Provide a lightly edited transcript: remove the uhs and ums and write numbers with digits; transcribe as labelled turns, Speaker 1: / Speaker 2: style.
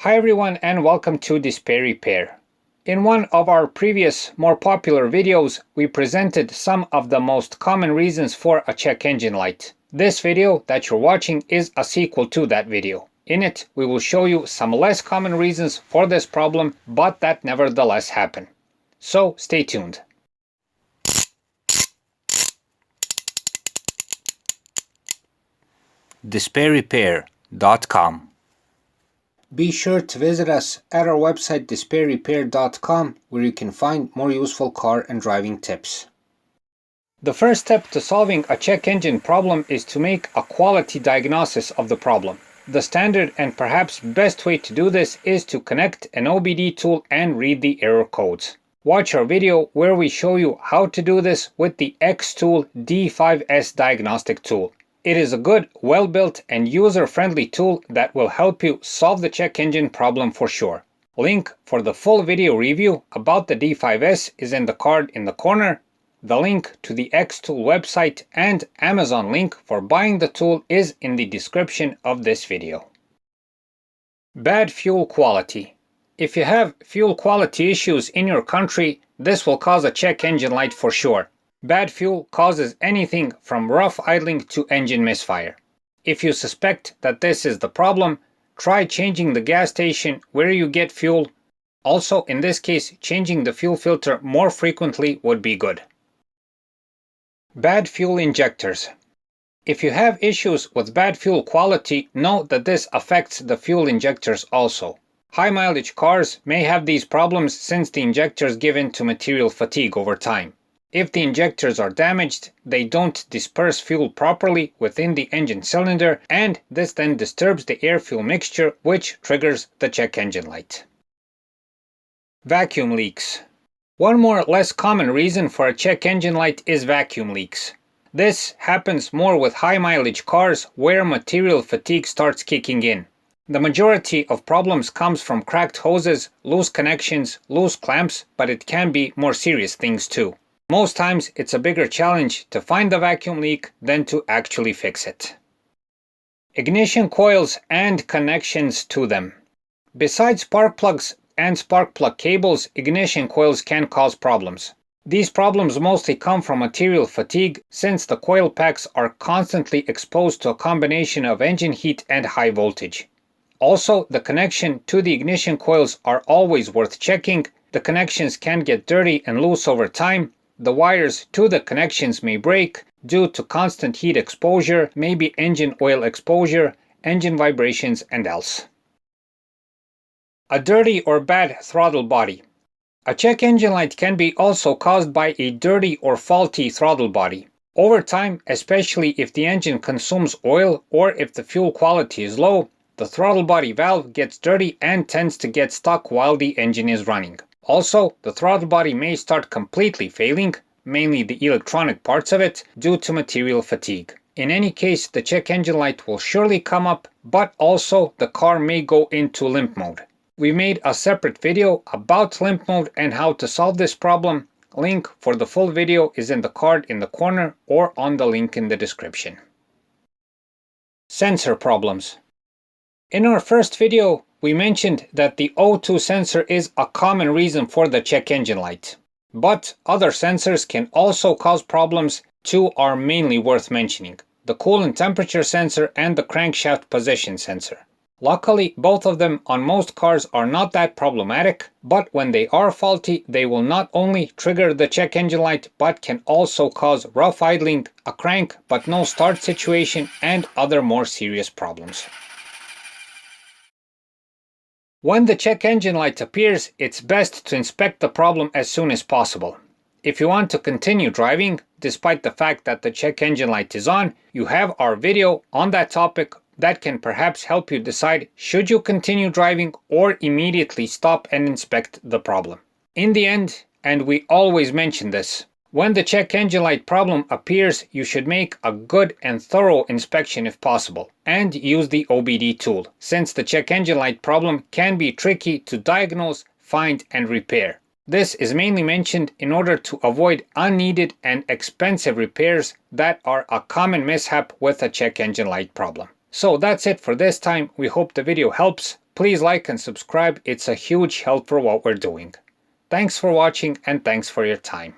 Speaker 1: Hi everyone and welcome to Display Repair. In one of our previous, more popular videos, we presented some of the most common reasons for a check engine light. This video that you're watching is a sequel to that video. In it, we will show you some less common reasons for this problem, but that nevertheless happen. So stay tuned. DisplayRepair.com. Be sure to visit us at our website displayrepair.com, where you can find more useful car and driving tips. The first step to solving a check engine problem is to make a quality diagnosis of the problem. The standard and perhaps best way to do this is to connect an OBD tool and read the error codes. Watch our video where we show you how to do this with the X-Tool D5S diagnostic tool. It is a good, well-built and user-friendly tool that will help you solve the check engine problem for sure. Link for the full video review about the D5S is in the card in the corner. The link to the X-Tool website and Amazon link for buying the tool is in the description of this video. Bad fuel quality. If you have fuel quality issues in your country, this will cause a check engine light for sure. Bad fuel causes anything from rough idling to engine misfire. If you suspect that this is the problem, try changing the gas station where you get fuel. Also, in this case, changing the fuel filter more frequently would be good. Bad fuel injectors. If you have issues with bad fuel quality, note that this affects the fuel injectors also. High mileage cars may have these problems since the injectors give in to material fatigue over time. If the injectors are damaged, they don't disperse fuel properly within the engine cylinder, and this then disturbs the air-fuel mixture, which triggers the check engine light. Vacuum leaks. One more less common reason for a check engine light is vacuum leaks. This happens more with high mileage cars where material fatigue starts kicking in. The majority of problems comes from cracked hoses, loose connections, loose clamps, but it can be more serious things too. Most times, it's a bigger challenge to find the vacuum leak than to actually fix it. Ignition coils and connections to them. Besides spark plugs and spark plug cables, ignition coils can cause problems. These problems mostly come from material fatigue since the coil packs are constantly exposed to a combination of engine heat and high voltage. Also, the connection to the ignition coils are always worth checking. The connections can get dirty and loose over time. The wires to the connections may break due to constant heat exposure, maybe engine oil exposure, engine vibrations, and else. A dirty or bad throttle body. A check engine light can be also caused by a dirty or faulty throttle body. Over time, especially if the engine consumes oil or if the fuel quality is low, the throttle body valve gets dirty and tends to get stuck while the engine is running. Also, the throttle body may start completely failing, mainly the electronic parts of it, due to material fatigue. In any case, the check engine light will surely come up, but also the car may go into limp mode. We made a separate video about limp mode and how to solve this problem. Link for the full video is in the card in the corner or on the link in the description. Sensor problems. In our first video, we mentioned that the O2 sensor is a common reason for the check engine light. But other sensors can also cause problems. Two are mainly worth mentioning: the coolant temperature sensor and the crankshaft position sensor. Luckily, both of them on most cars are not that problematic, but when they are faulty, they will not only trigger the check engine light, but can also cause rough idling, a crank but no start situation, and other more serious problems. When the check engine light appears, it's best to inspect the problem as soon as possible. If you want to continue driving, despite the fact that the check engine light is on, you have our video on that topic that can perhaps help you decide should you continue driving or immediately stop and inspect the problem. In the end, and we always mention this, when the check engine light problem appears, you should make a good and thorough inspection if possible, and use the OBD tool, since the check engine light problem can be tricky to diagnose, find, and repair. This is mainly mentioned in order to avoid unneeded and expensive repairs that are a common mishap with a check engine light problem. So that's it for this time. We hope the video helps. please like and subscribe. It's a huge help for what we're doing. Thanks for watching and thanks for your time.